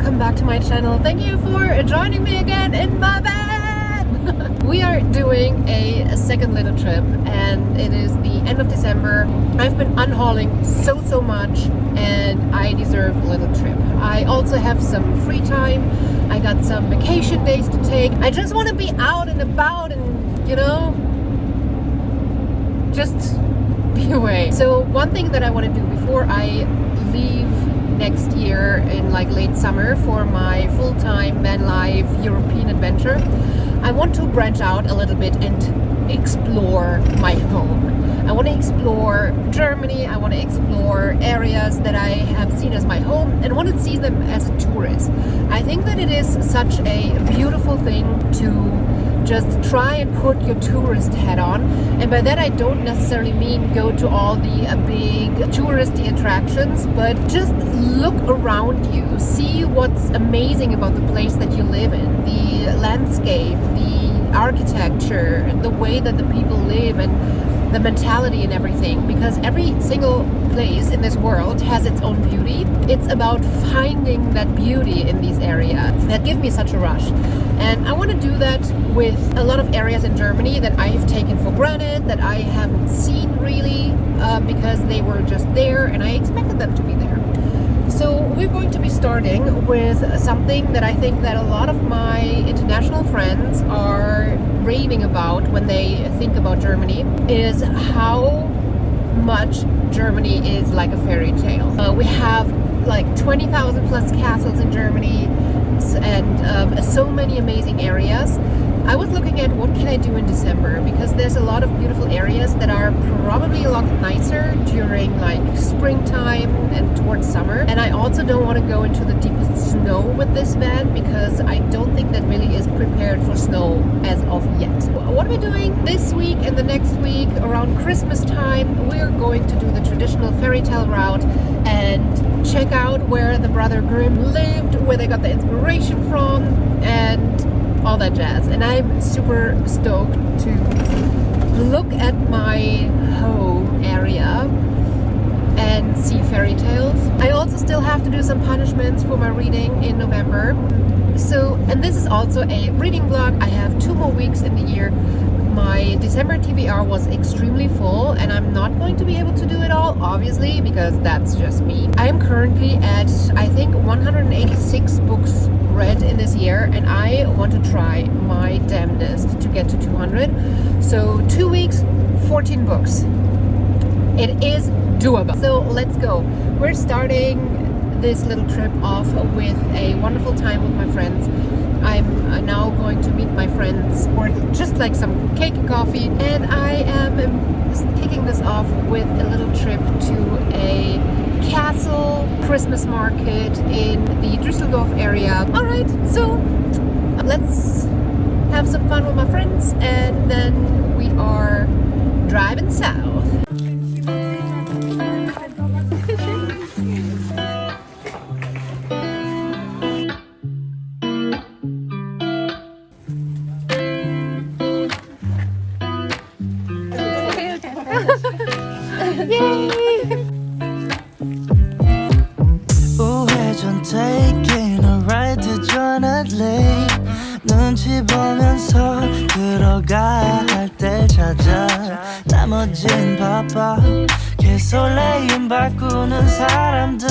welcome back to my channel. Thank you for joining me again in my bed. We are doing a second little trip and it is the end of December. I've been unhauling so much and I deserve a little trip. I also have some free time. I got some vacation days to take. I just want to be out and about and, you know, just be away. So one thing that I want to do before I leave next year in like late summer for my full-time van life European adventure, I want to branch out a little bit and explore my home. I want to explore Germany. I want to explore areas that I have seen as my home and want to see them as a tourist. I think that it is such a beautiful thing to just try and put your tourist hat on, and by that I don't necessarily mean go to all the big touristy attractions, but just look around you, see what's amazing about the place that you live in, the landscape, the architecture, the way that the people live, and the mentality and everything, because every single place in this world has its own beauty. It's about finding that beauty in these areas that give me such a rush. And I want to do that with a lot of areas in Germany that I have taken for granted, that I haven't seen really, because they were just there and I expected them to be there. So we're going to be starting with something that I think that a lot of my international friends are raving about when they think about Germany, is how much Germany is like a fairy tale. We have like 20,000 plus castles in Germany and so many amazing areas. I was looking at what can I do in December, because there's a lot of beautiful areas that are probably a lot nicer during like springtime and towards summer. And I also don't want to go into the deepest snow with this van, because I don't think that really is prepared for snow as of yet. What are we doing this week and the next week around Christmas time? We're going to do the traditional Fairytale route and check out where the brother Grimm lived, where they got the inspiration from, and all that jazz. And I'm super stoked to look at my home area and see fairy tales. I also still have to do some punishments for my reading in November. So, and this is also a reading vlog. I have 2 more weeks in the year. My December TBR was extremely full and I'm not going to be able to do it all, obviously, because that's just me. I am currently at, I think, 186 books read in this year, and I want to try my damnedest to get to 200. So 2 weeks, 14 books. It is doable. So let's go. We're starting this little trip off with a wonderful time with my friends. I'm now going to meet my friends for just like some cake and coffee, and I am kicking this off with a little trip to a castle Christmas market in the Düsseldorf area. Alright, so let's have some fun with my friends and then we are driving south. Taking a ride to journey 눈치 보면서 들어가야 할 때 찾아 나머진 바빠 개설레임 바꾸는 사람들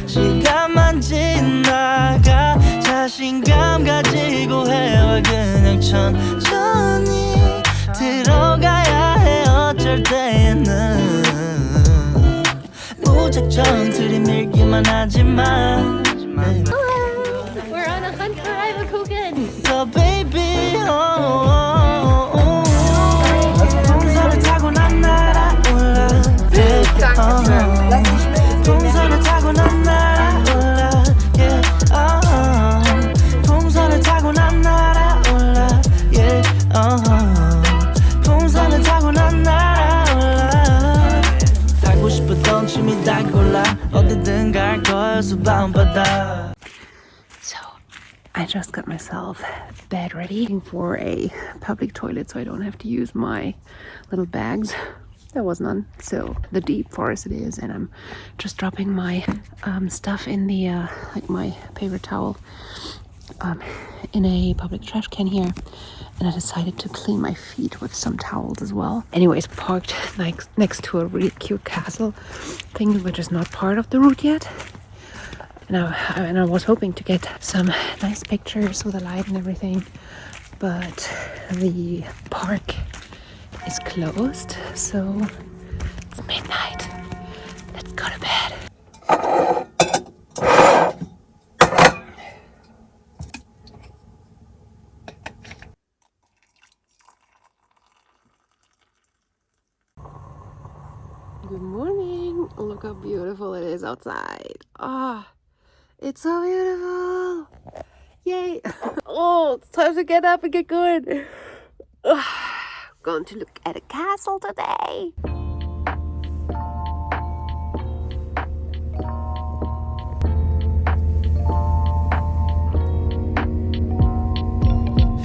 시간만 지나가 자신감 가지고 해와 그냥 천천히 들어가야 해 어쩔 때에는 무작정 들이밀기만 하지만 We're on a hunt for Readalongs. So baby 풍선을 타고 난 날아올라 풍선을 타고 난 날아올라 풍선을 타고 난 날아올라 풍선을 타고 난 날아올라 하고 싶었던 취미 다 골라 어디든 갈 거야 수박은 바다. So I just got myself bed ready for a public toilet so I don't have to use my little bags. there was none. So the deep forest it is, and I'm just dropping my stuff in the like my paper towel in a public trash can here, and I decided to clean my feet with some towels as well. Anyways, parked next to a really cute castle thing, which is not part of the route yet. And I was hoping to get some nice pictures with the light and everything, but the park is closed, so it's midnight. Let's go to bed. Good morning. Look how beautiful it is outside. Ah, it's so beautiful. Yay. Oh, it's time to get up and get going. Going to look at a castle today.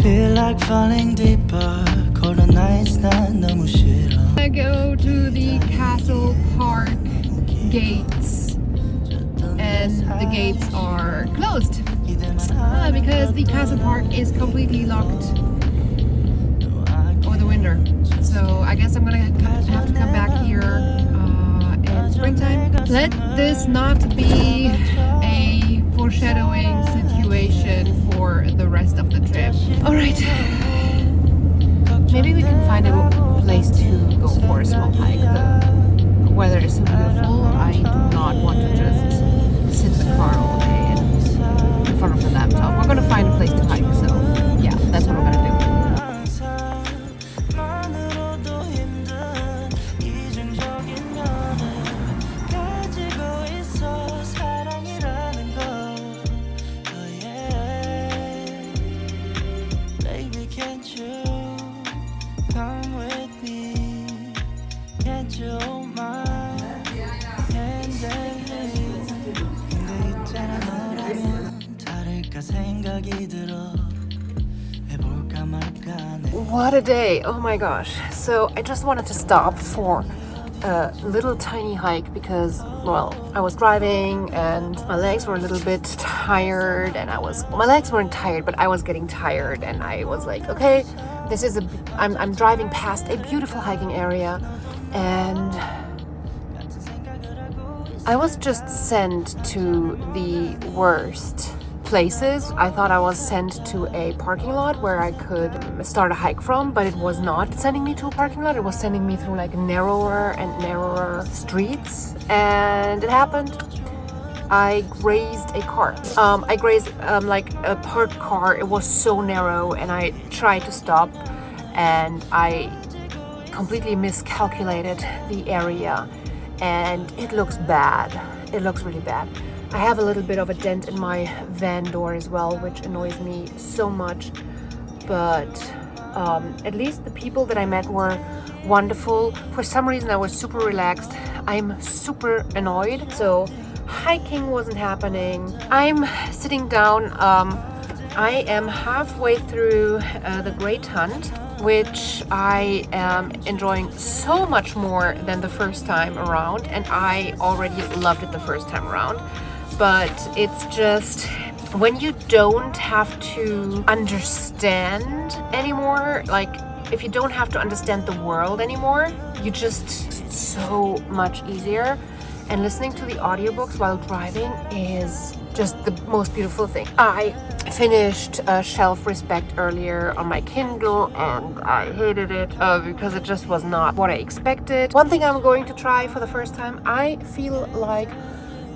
Feel like falling deeper. Colder nights 난 너무 싫어. I go to the castle park gates, and the gates are closed because the castle park is completely locked over the winter. So I guess I'm gonna have to come back here in springtime. Let this not be a foreshadowing situation for the rest of the trip. All right. Maybe we can find a place to go for a small hike. The weather is so beautiful. I do not want to just sit in the car all day and in front of the laptop. We're gonna find a place to hike, so yeah, that's what we're gonna do. What a day! Oh my gosh. So I just wanted to stop for a little tiny hike because, well, I was driving and my legs were a little bit tired, and my legs weren't tired, but I was getting tired, and I was like, okay, I'm driving past a beautiful hiking area, and I was just sent to the worst places. I thought I was sent to a parking lot where I could start a hike from, but it was not sending me to a parking lot. It was sending me through like narrower and narrower streets, and it happened. I grazed a car. I grazed like a parked car. It was so narrow, and I tried to stop, and I completely miscalculated the area, and it looks bad. It looks really bad. I have a little bit of a dent in my van door as well, which annoys me so much, but at least the people that I met were wonderful. For some reason I was super relaxed. I'm super annoyed, so hiking wasn't happening. I'm sitting down. I am halfway through the Great Hunt, which I am enjoying so much more than the first time around, and I already loved it the first time around. But it's just when you don't have to understand anymore, like if you don't have to understand the world anymore, it's so much easier. And listening to the audiobooks while driving is just the most beautiful thing. I finished Shelf Respect earlier on my Kindle, and I hated it because it just was not what I expected. One thing I'm going to try for the first time, I feel like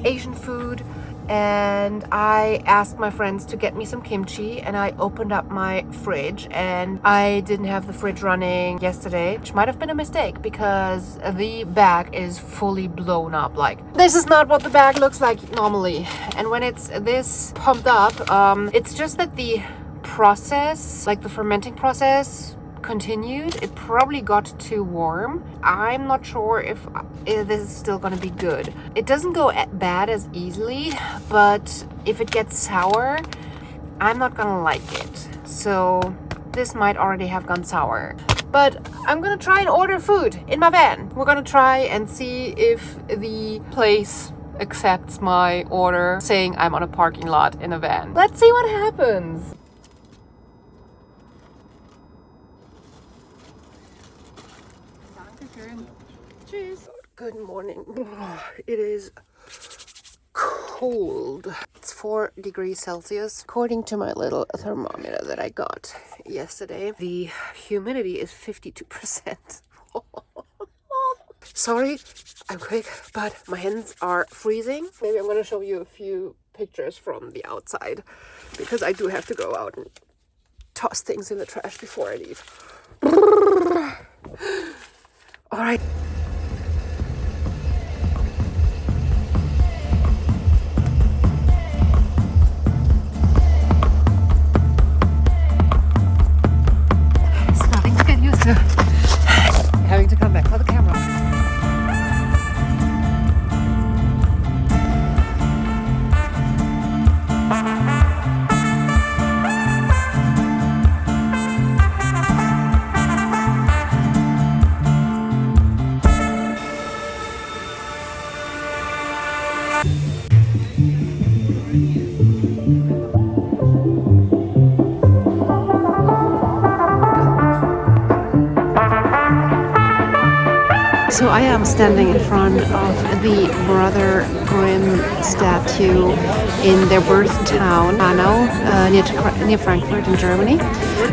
Asian food, and I asked my friends to get me some kimchi, and I opened up my fridge and I didn't have the fridge running yesterday, which might have been a mistake because the bag is fully blown up. Like, this is not what the bag looks like normally, and when it's this pumped up, it's just that the process, like the fermenting process, continued. It probably got too warm. I'm not sure if this is still going to be good. It doesn't go bad as easily, but if it gets sour, I'm not going to like it. So this might already have gone sour. But I'm gonna try and order food in my van. We're gonna try and see if the place accepts my order saying I'm on a parking lot in a van. Let's see what happens. Cheers. Good morning. It is cold. It's 4 degrees Celsius. According to my little thermometer that I got yesterday, the humidity is 52%. Sorry, I'm quick, but my hands are freezing. Maybe I'm gonna show you a few pictures from the outside, because I do have to go out and toss things in the trash before I leave. All right. Starting to get used to having to come back for the camera. So I am standing in front of the Brother Grimm statue in their birth town, Hanau, near Frankfurt in Germany.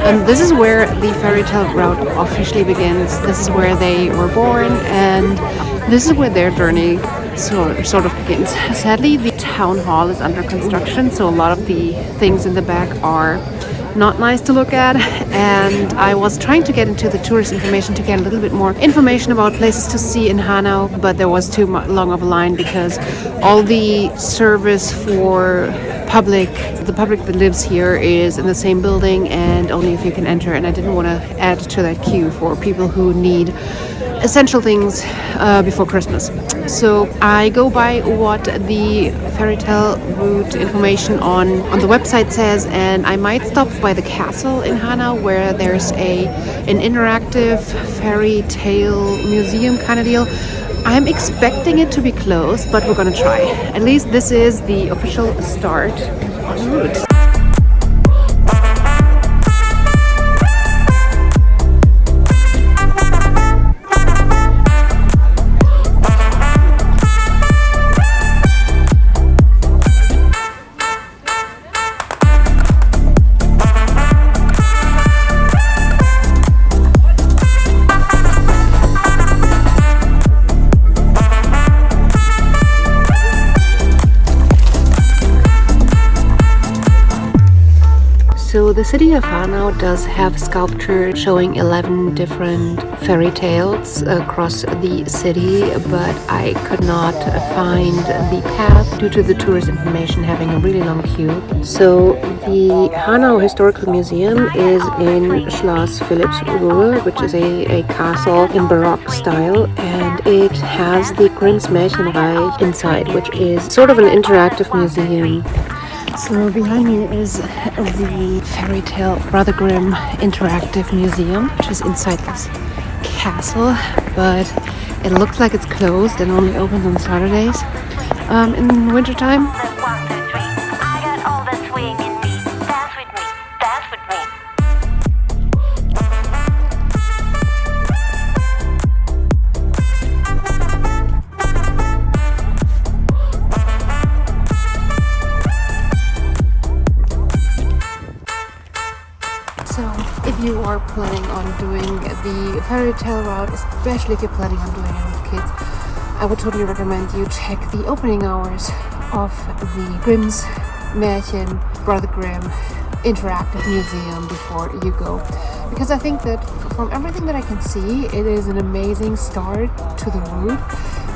And this is where the fairy tale route officially begins. This is where they were born, and this is where their journey sort of begins. Sadly, the town hall is under construction, so a lot of the things in the back are not nice to look at, and I was trying to get into the tourist information to get a little bit more information about places to see in Hanau, but there was too long of a line because all the service for the public that lives here is in the same building, and only if you can enter, and I didn't want to add to that queue for people who need essential things before Christmas. So I go by what the fairy tale route information on the website says, and I might stop by the castle in Hanau, where there's an interactive fairy tale museum kind of deal. I'm expecting it to be closed, but we're gonna try. At least this is the official start on the route. So the city of Hanau does have sculpture showing 11 different fairy tales across the city, but I could not find the path due to the tourist information having a really long queue. So the Hanau Historical Museum is in Schloss Philippsruhe, which is a castle in Baroque style, and it has the Grimm's Märchenreich inside, which is sort of an interactive museum. So behind me is the Fairy Tale Brother Grimm Interactive Museum, which is inside this castle, but it looks like it's closed and only opens on Saturdays in wintertime. If you are planning on doing the fairy tale route, especially if you're planning on doing it with kids, I would totally recommend you check the opening hours of the Grimm's Märchen Brother Grimm Interactive Museum before you go. Because I think that from everything that I can see, it is an amazing start to the route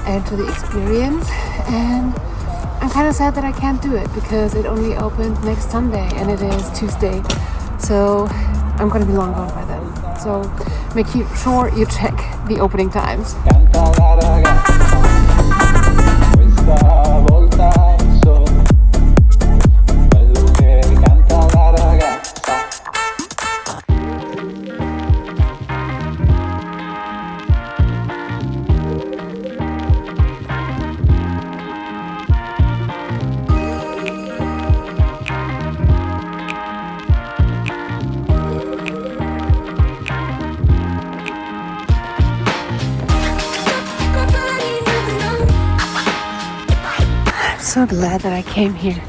and to the experience. And I'm kind of sad that I can't do it because it only opens next Sunday and it is Tuesday. So I'm going to be long gone by then. So make sure you check the opening times. so glad that I came here.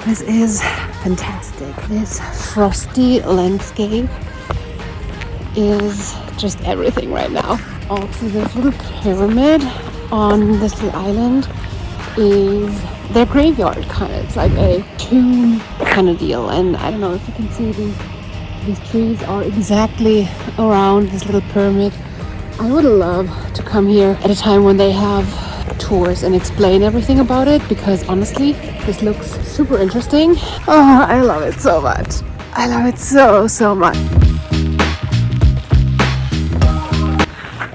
This is fantastic. This frosty landscape is just everything right now. Also, this little pyramid on this little island is their graveyard kind of. It's like a tomb kind of deal. And I don't know if you can see these trees are exactly around this little pyramid. I would love to come here at a time when they have tours and explain everything about it, because honestly, this looks super interesting. Oh, I love it so much. I love it so much.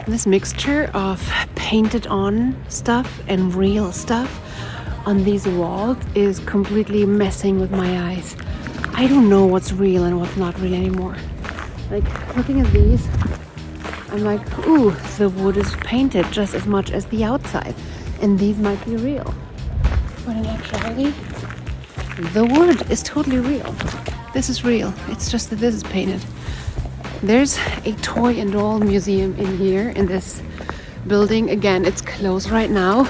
This mixture of painted on stuff and real stuff on these walls is completely messing with my eyes. I don't know what's real and what's not real anymore. Like, looking at these, I'm like, ooh, the wood is painted just as much as the outside, and these might be real. But in actuality, the wood is totally real. This is real. It's just that this is painted. There's a toy and doll museum in here in this building. Again, it's closed right now.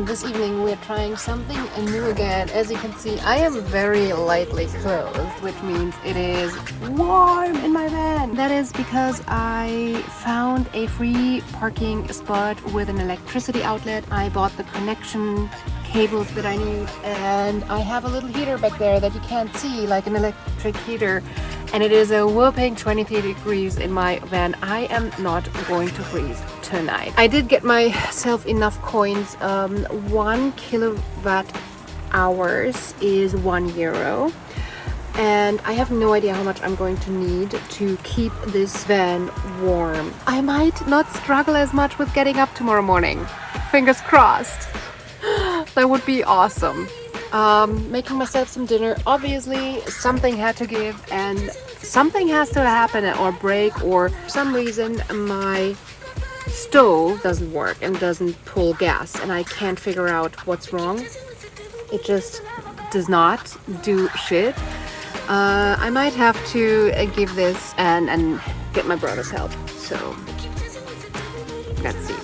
This evening we're trying something new again. As you can see, I am very lightly clothed, which means it is warm in my van. That is because I found a free parking spot with an electricity outlet. I bought the connection cables that I need, and I have a little heater back there that you can't see, like an electric heater, and it is a whopping 23 degrees in my van. I am not going to freeze tonight. I did get myself enough coins. 1 kilowatt hours is €1, and I have no idea how much I'm going to need to keep this van warm. I might not struggle as much with getting up tomorrow morning. Fingers crossed. That would be awesome. Making myself some dinner. Obviously something had to give and something has to happen or break, or for some reason my stove doesn't work and doesn't pull gas, and I can't figure out what's wrong. It just does not do shit. I might have to give this and get my brother's help, so let's see.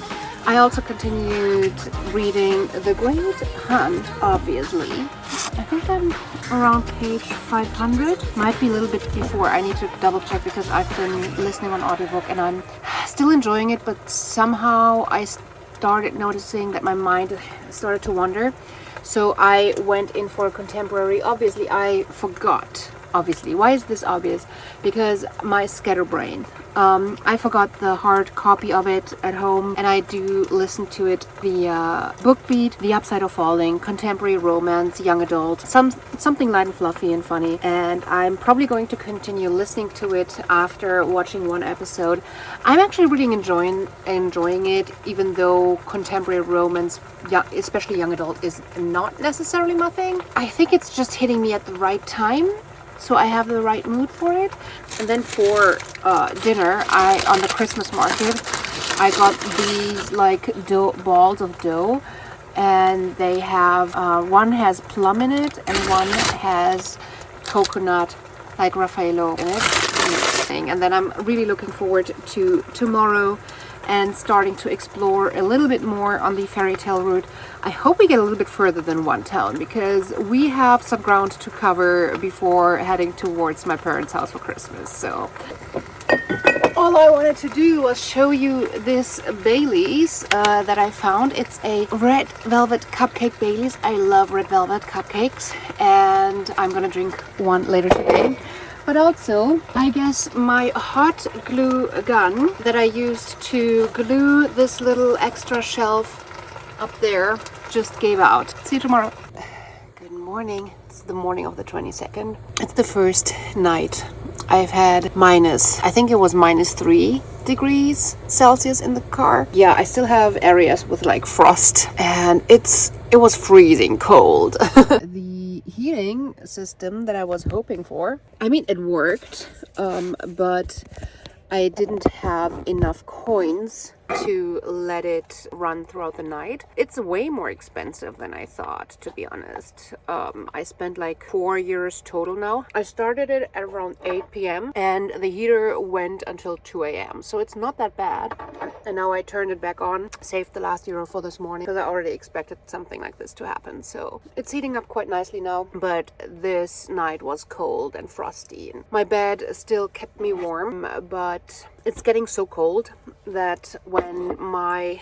I also continued reading The Great Hunt, obviously. I think I'm around page 500. Might be a little bit before. I need to double check because I've been listening on audiobook and I'm still enjoying it, but somehow I started noticing that my mind started to wander. So I went in for a contemporary. Obviously, I forgot. Obviously, why is this obvious? Because my scatterbrain. I forgot the hard copy of it at home, and I do listen to it via BookBeat, The Upside of Falling, contemporary romance, young adult, something light and fluffy and funny. And I'm probably going to continue listening to it after watching one episode. I'm actually really enjoying it, even though contemporary romance, especially young adult, is not necessarily my thing. I think it's just hitting me at the right time, so I have the right mood for it. And then for dinner, on the Christmas market, I got these like balls of dough, and they have one has plum in it and one has coconut, like Raffaello in it. And then I'm really looking forward to tomorrow and starting to explore a little bit more on the Fairytale route. I hope we get a little bit further than one town, because we have some ground to cover before heading towards my parents' house for Christmas. So all I wanted to do was show you this Baileys that I found. It's a red velvet cupcake Baileys. I love red velvet cupcakes, and I'm gonna drink one later today. But also, I guess my hot glue gun that I used to glue this little extra shelf up there just gave out. See you tomorrow. Good morning. It's the morning of the 22nd. It's the first night I've had I think it was -3 degrees Celsius in the car. Yeah, I still have areas with like frost, and it was freezing cold. The heating system that I was hoping for, I mean, it worked, but I didn't have enough coins to let it run throughout the night. It's way more expensive than I thought, to be honest. I spent like €4 total now. I started it at around 8 p.m. and the heater went until 2 a.m. So it's not that bad. And now I turned it back on, saved the last euro for this morning because I already expected something like this to happen. So it's heating up quite nicely now, but this night was cold and frosty. My bed still kept me warm, but it's getting so cold that when my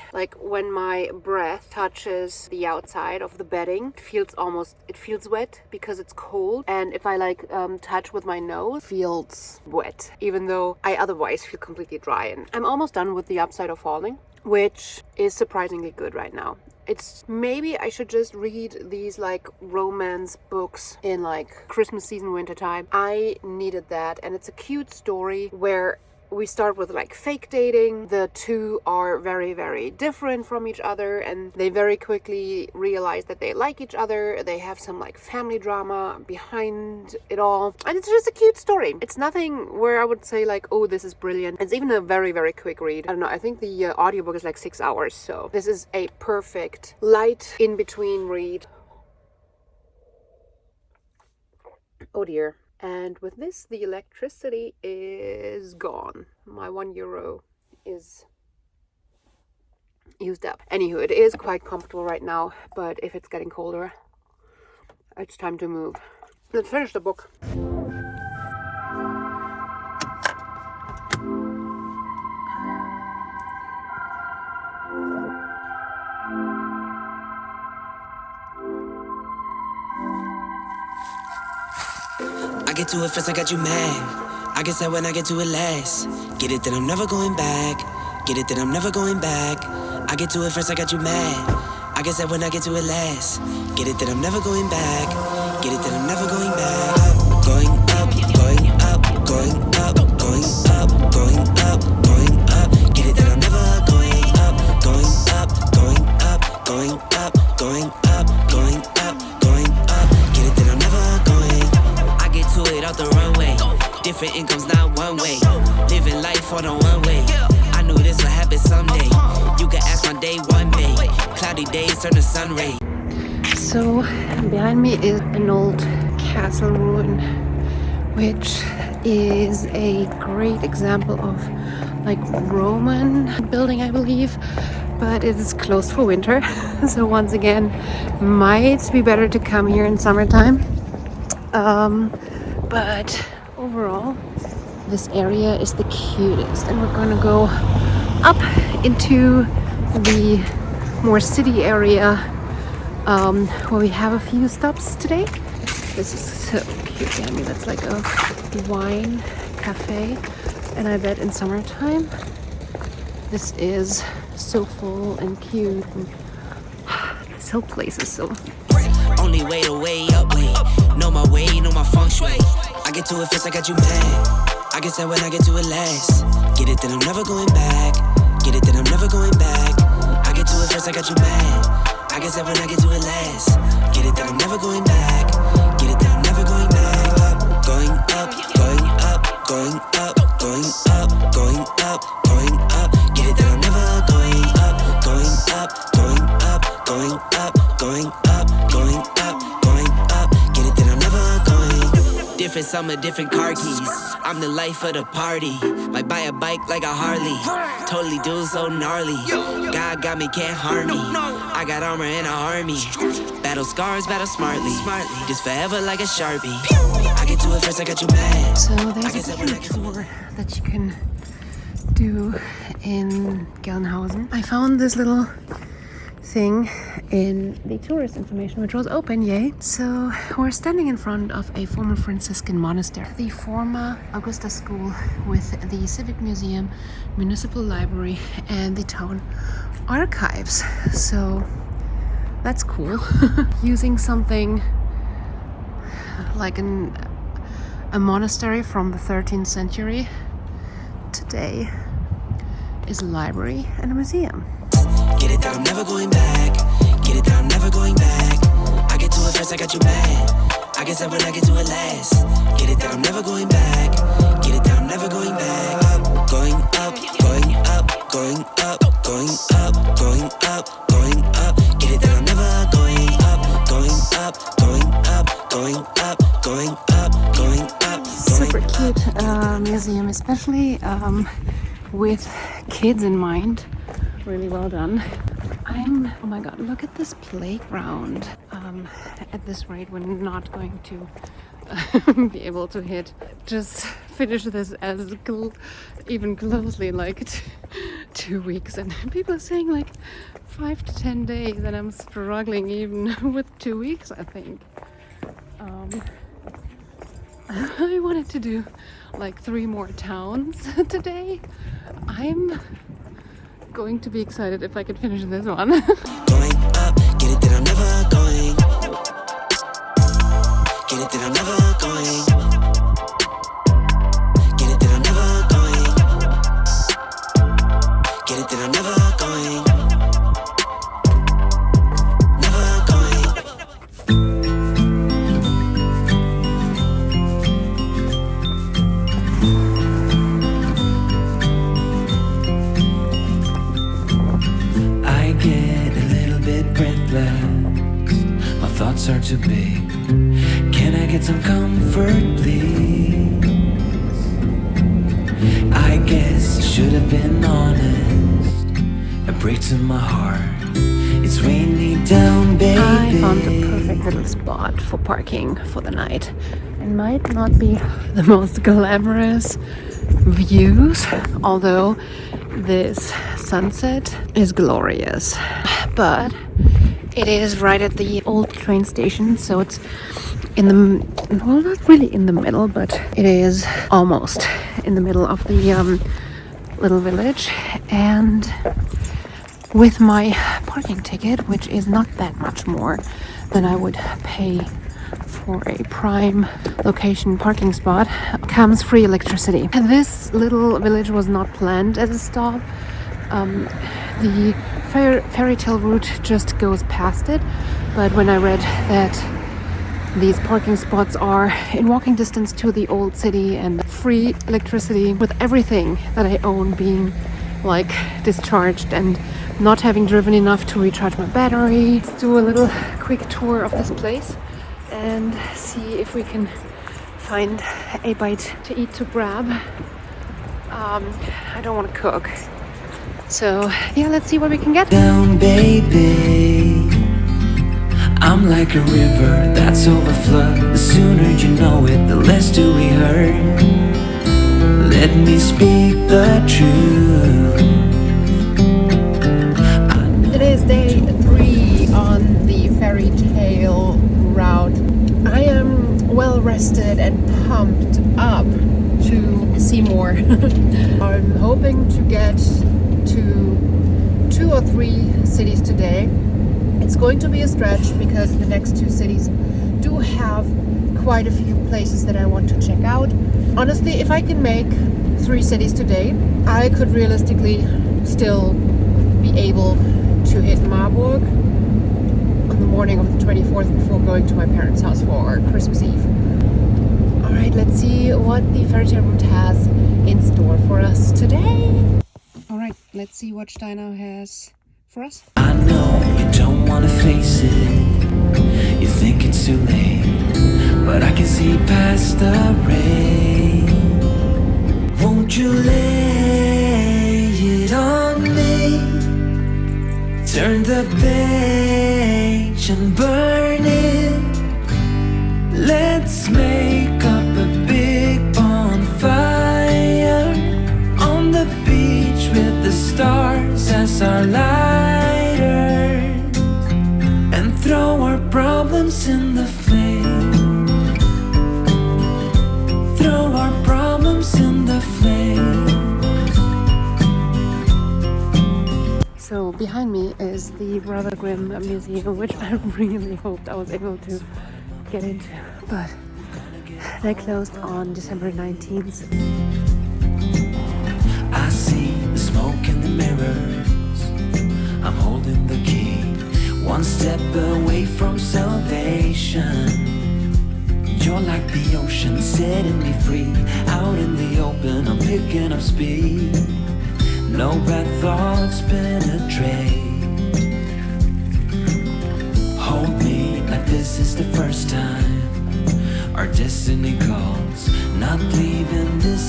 breath touches the outside of the bedding, it feels wet because it's cold. And if I touch with my nose, it feels wet, even though I otherwise feel completely dry. And I'm almost done with The Upside of Falling, which is surprisingly good right now. It's maybe I should just read these like romance books in like Christmas season, winter time. I needed that, and it's a cute story where we start with like fake dating. The two are very, very different from each other, and they very quickly realize that they like each other. They have some like family drama behind it all, and it's just a cute story. It's nothing where I would say like, oh, this is brilliant. It's even a very, very quick read. I don't know, I think the audiobook is like 6 hours, so this is a perfect light in between read. Oh dear. And with this, the electricity is gone. My €1 is used up. Anywho, it is quite comfortable right now, but if it's getting colder, it's time to move. Let's finish the book. I get to it first, I got you mad. I guess that when I get to it last. Get it, then I'm never going back. Get it, then I'm never going back. I get to it first, I got you mad. I guess that when I get to it last. Get it, then I'm never going back. Get it, then I'm never going back. Going up, going up, going up, going up, going up, going up. Get it, then I'm never going up, going up, going up, going up, going up, going up, going up. Get it, then I'm never going. To it off the runway. Different incomes, not one way. Living life on a one way. I knew this would happen someday. You can ask my day one day. Cloudy days turn to sun ray. So behind me is an old castle ruin, which is a great example of like Roman building, I believe, but it is closed for winter. So once again, might be better to come here in summertime. But overall, this area is the cutest, and we're gonna go up into the more city area where we have a few stops today. This is so cute. I mean, that's like a wine cafe, and I bet in summertime this is so full and cute. And this whole place is so. Only way to way up, way. Know my way, know my feng shui. I get to it first, I got you mad. I guess that when I get to it last. Get it, then I'm never going back. Get it, then I'm never going back. I get to it first, I got you mad. I guess that when I get to it last. Get it, then I'm never going back. Get it, then I'm never going back. Going up, going up, going up, going up, going up, going up. Get it, then I'm never going up, going up, going up, going up, going up, going up, going up. Get it, then I'm never going. Different summer, different car keys. I'm the life of the party. Might buy a bike like a Harley. Totally do so gnarly. God got me, can't harm me. I got armor and an army. Battle scars, battle smartly. Just forever like a Sharpie. I get to it first, I got you mad. So there's a food tour that you can do in Gelnhausen. I found this little thing in the tourist information, which was open, yay. So we're standing in front of a former Franciscan monastery, the former Augusta School with the Civic Museum, Municipal Library, and the town archives. So that's cool. Using something like a monastery from the 13th century today is a library and a museum. Get it that I'm never going back. Get it that I'm never going back. I get to it first, I got you mad. I guess that when I get to it last. Get it that I'm never going back. Get it that I'm never going back. Going up, going up, going up, museum, especially with kids in mind. Really well done. Oh my god, look at this playground. At this rate, we're not going to be able to just finish this as even closely like 2 weeks. And people are saying like 5 to 10 days, and I'm struggling even with 2 weeks, I think. I wanted to do like 3 more towns today. I'm going to be excited if I can finish this one. Going up, get it that I'm never going. Get it that I'm never going. Get it that I'm never going. Get it that I'm never going. Never going. I get a little bit breathless. My thoughts are too big. Can I get some comfort, please? I guess I should have been honest. It breaks in my heart. It's weighing me down, baby. I found the perfect little spot for parking for the night. It might not be the most glamorous views, although this sunset is glorious. But it is right at the old train station, so it's in the, well, not really in the middle, but it is almost in the middle of the little village. And with my parking ticket, which is not that much more than I would pay for a prime location parking spot, comes free electricity. This little village was not planned as a stop. The Fairytale route just goes past it, but when I read that these parking spots are in walking distance to the old city and free electricity, with everything that I own being like discharged and not having driven enough to recharge my battery. Let's do a little quick tour of this place and see if we can find a bite to eat, to grab. I don't want to cook, so yeah, let's see what we can get. Down, baby. I'm like a river that's overflowed. The sooner you know it, the less do we hurt. Let me speak the truth. It is day 3 on the Fairytale route. I am well rested and pumped up to see more. I'm hoping to get to 2 or 3 cities today. It's going to be a stretch because the next 2 cities do have quite a few places that I want to check out. Honestly, if I can make 3 cities today, I could realistically still be able to hit Marburg on the morning of the 24th before going to my parents' house for Christmas Eve. Alright, let's see what the Fairytale route has in store for us today. Alright, let's see what Steiner has for us. I know you don't want to face it. You think it's too late, but I can see past the rain. Won't you lay it on me? Turn the page and burn it. Let's make up a big bonfire on the beach with the stars as our lighters, and throw our problems in the flame. Throw our problems in the flame. So behind me is the rather Grimm museum, which I really hoped I was able to get into, but they closed on December 19th. I see the smoke in the mirrors. I'm holding the key, one step away from salvation. You're like the ocean, setting me free. Out in the open, I'm picking up speed. No bad thoughts penetrate. Hold me like this is the first time. Our destiny calls, not leaving this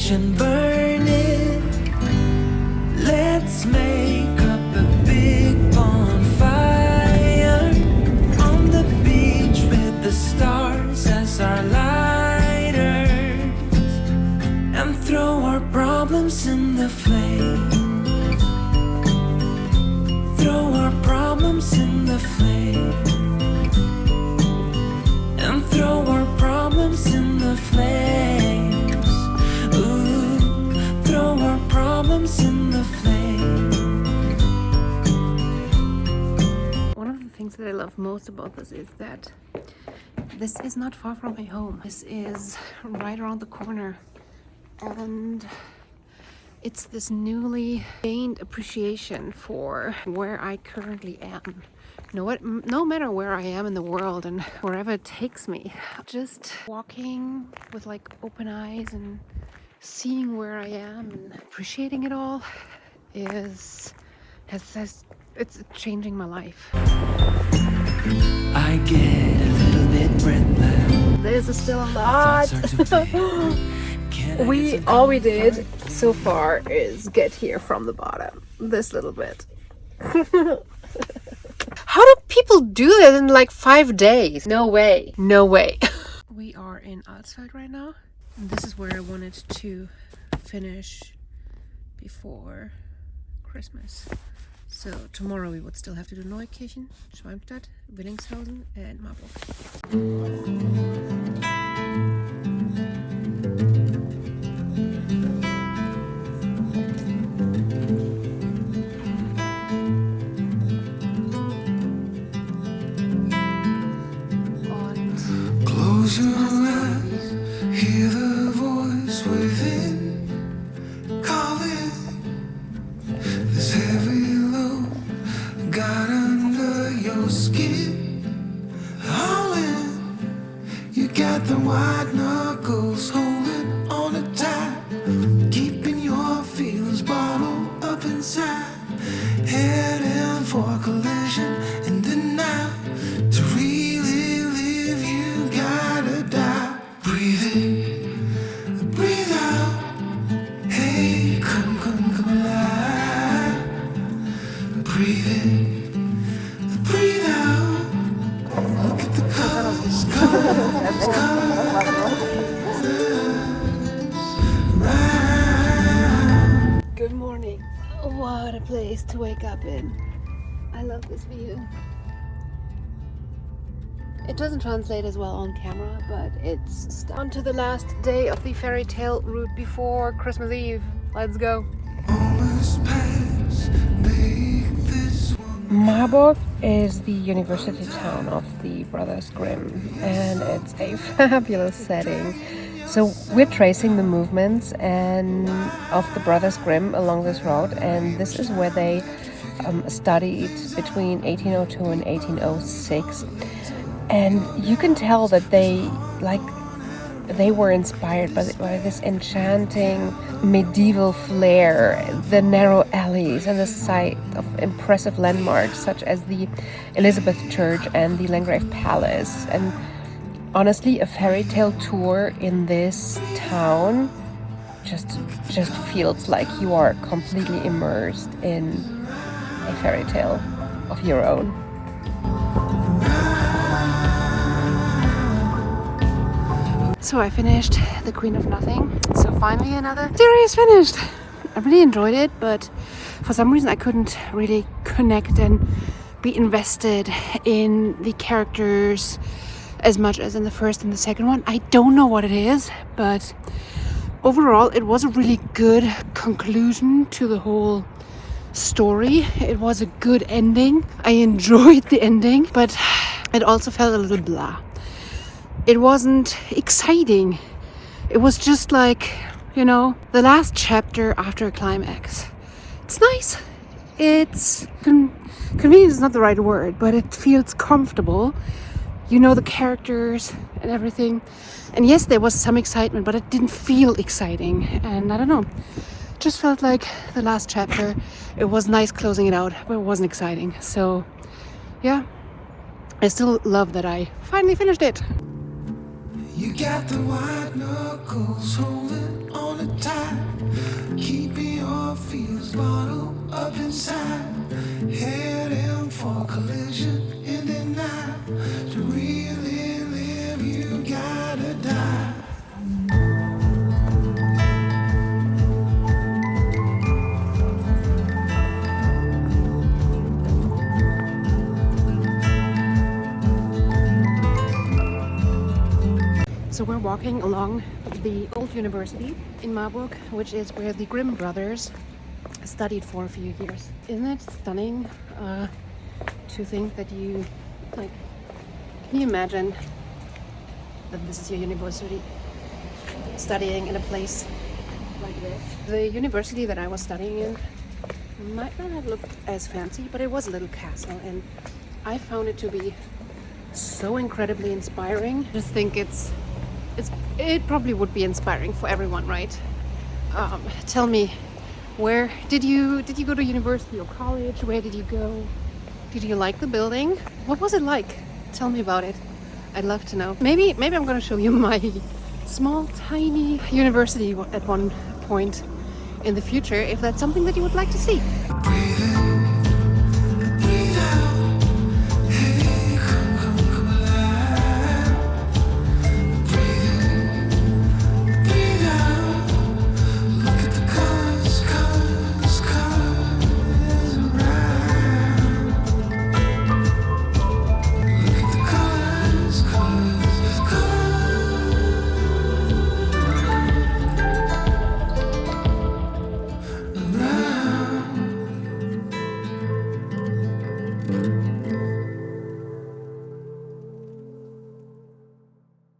passion burning. Let's make up a big bonfire on the beach with the stars as our lighters, and throw our problems in the flames. Throw our problems in the flames. And throw our problems in the flames. Ooh, throw our problems in the flames. One of the things that I love most about this is that this is not far from my home. This is right around the corner. And it's this newly gained appreciation for where I currently am. No matter where I am in the world and wherever it takes me, just walking with like open eyes and seeing where I am and appreciating it all it's changing my life. I get a little bit breathless. There's still a lot. All we did so far is get here from the bottom. This little bit. How do people do that in like 5 days? No way. No way. We are in Alsfeld right now. And this is where I wanted to finish before Christmas. So tomorrow we would still have to do Neukirchen, Schwalmstadt, Willingshausen and Marburg. Close your eyes, hear the voice within, calling. This heavy load got under your skin, howling. You got the white knuckles holding on to tight, keeping your feelings bottled up inside, heading for collision in the night. To really live, you gotta die. Breathe in, breathe out. Hey, come alive. Breathe in, breathe out. Look at the colors, colors, colors. Good morning. What a place to wake up in. I love this view. It doesn't translate as well on camera, but it's on to the last day of the Fairytale route before Christmas Eve. Let's go. Marburg is the university town of the Brothers Grimm, and it's a fabulous setting. So we're tracing the movements of the Brothers Grimm along this road, and this is where they studied between 1802 and 1806. And you can tell that they were inspired by this enchanting medieval flair, the narrow alleys and the sight of impressive landmarks such as the Elizabeth Church and the Landgrave Palace. And honestly, a fairy tale tour in this town just feels like you are completely immersed in a fairy tale of your own. So I finished The Queen of Nothing. So finally another series finished. I really enjoyed it, but for some reason I couldn't really connect and be invested in the characters as much as in the first and the second one. I don't know what it is, but overall it was a really good conclusion to the whole story. It was a good ending. I enjoyed the ending, but it also felt a little blah. It wasn't exciting. It was just like, the last chapter after a climax. It's nice. It's convenient is not the right word, but it feels comfortable. The characters and everything. And yes, there was some excitement, but it didn't feel exciting. And I don't know, just felt like the last chapter. It was nice closing it out, but it wasn't exciting. So yeah, I still love that I finally finished it. You got the white knuckles holding on it tight, keeping your fears bottled up inside, heading for collision in the night. To really live, you gotta die. So we're walking along the old university in Marburg, which is where the Grimm brothers studied for a few years. Isn't it stunning to think that you, like, can you imagine that this is your university, studying in a place like this? The university that I was studying in might not have looked as fancy, but it was a little castle, and I found it to be so incredibly inspiring. I just think it probably would be inspiring for everyone, right? Tell me, where did you go to university or college? Where did you go? Did you like the building? What was it like? Tell me about it. I'd love to know. Maybe I'm gonna show you my small, tiny university at one point in the future, if that's something that you would like to see.